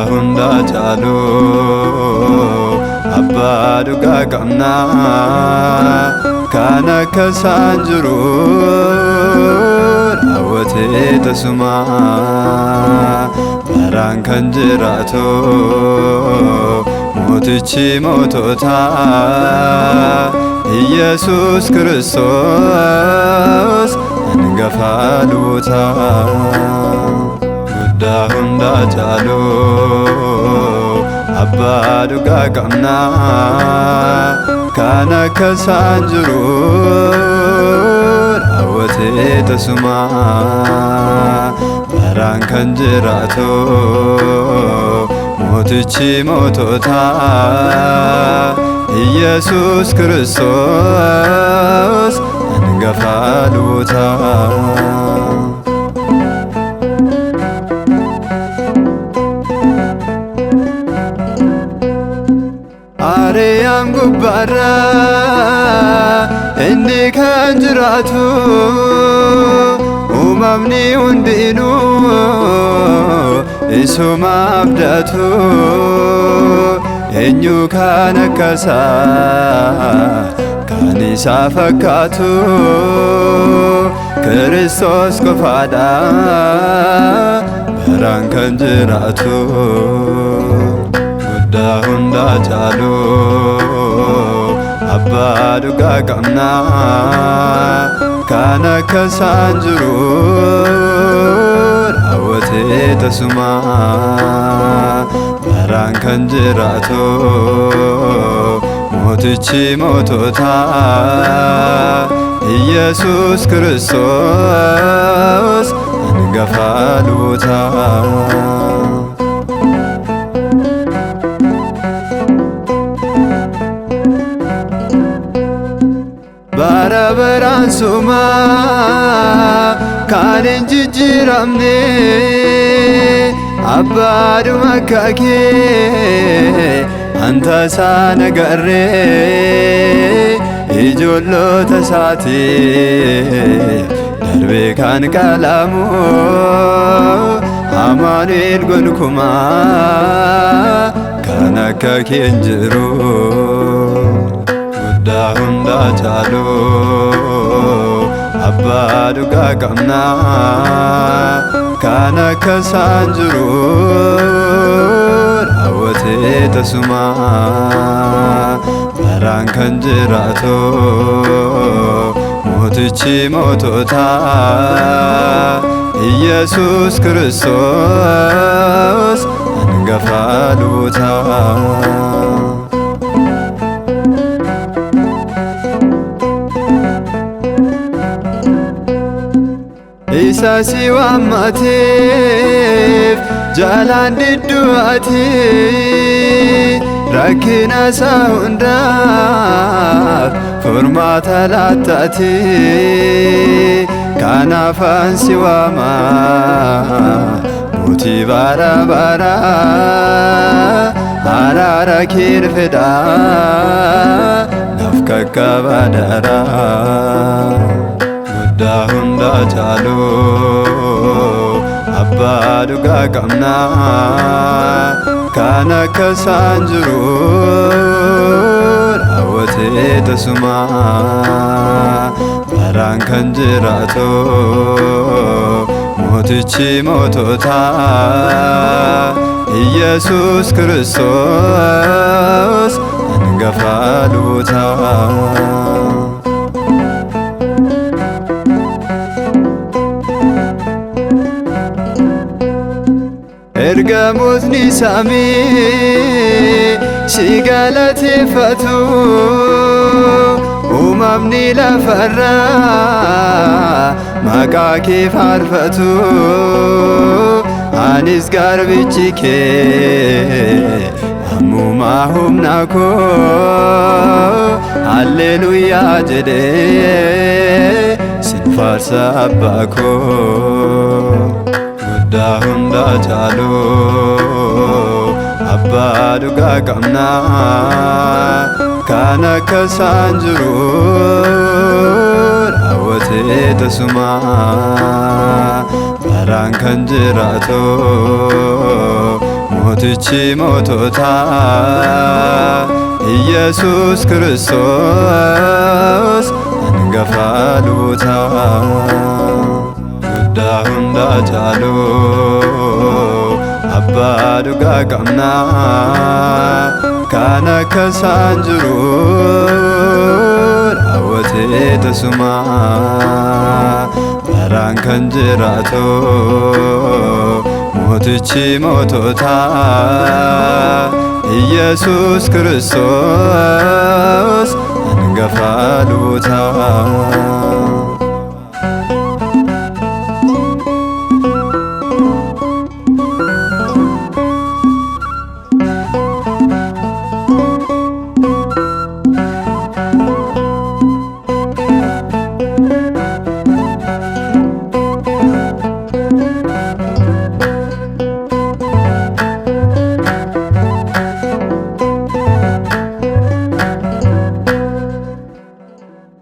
hunda caalu abbaa dhugaa qabna kan akka isaan jiru raawwatee tasuma baraan kan jiraatu mootichi moototaa Yesus Kiristoos hangafa lubootaa hunda caalu abbaa dhugaa qabna kan akka isaan jiru raawwatee tasuma baraan kan jiraatu mootichi moototaa Yesus Kiristoos hangafa lubootaa Areyam gubbara inni kan jiraatu uumamni hundinuu isuma abdatu eenyu kan akka isaa kan isa fakkaatu Kiristoos qofaadha baraan kan jiraatu hunda caalu abbaa dhugaa qabna kan akka isaan jiru raawwatee tasuma baraan kan jiraatu mootichi moototaa Yesus Kiristoos hangafa lubootaa Barabaraan suma kan hin jijjiiramne abbaadhuma akka kee anta isaan agarree ijoollota isaatiif darbee kan qalamu Amaanu'eel gonkumaa kan akka kee hin jiru hunda caalu abbaa dhugaa qabna kan akka isaan jiru raawwatee tasuma baraan kan jiraatu mootichi moototaa Yesus Kiristoos hangafa lubootaa Isa si waammateef jaalaan didduu'ati rakkina isaa hundaaf furmaata laattati kanaafan si waama mootii bara bara araara kee fedha naaf qaqqaba daraa hunda caalu abbaa dhugaa qabna kan akka isaan jiru raawwatee tasuma baraan kan jiraatu mootichi moototaa Yesus Kiristoos hangafa lubootaa Ergamootni samii si galateeffatu uumamni lafarraa maqaa kee faarfatu anis garbichi kee ammuma humna koo alleluuyaa jedhee sin faarsa abbaa koo. Guddaa hundaa caalu abbaa dhugaa qabna kan akka isaan jiru raawwatee tasuma baraan kan jiraatu mootichi mootota Iyesuus Kiristoos hangafa luboota. Guddaa hundaa caalu abbaa dhugaa qabna kan akka isaan jiru raawwatee tasuma baraan kan jiraatu mootichi mootota Iyesuus Kiristoos hangafa luboota.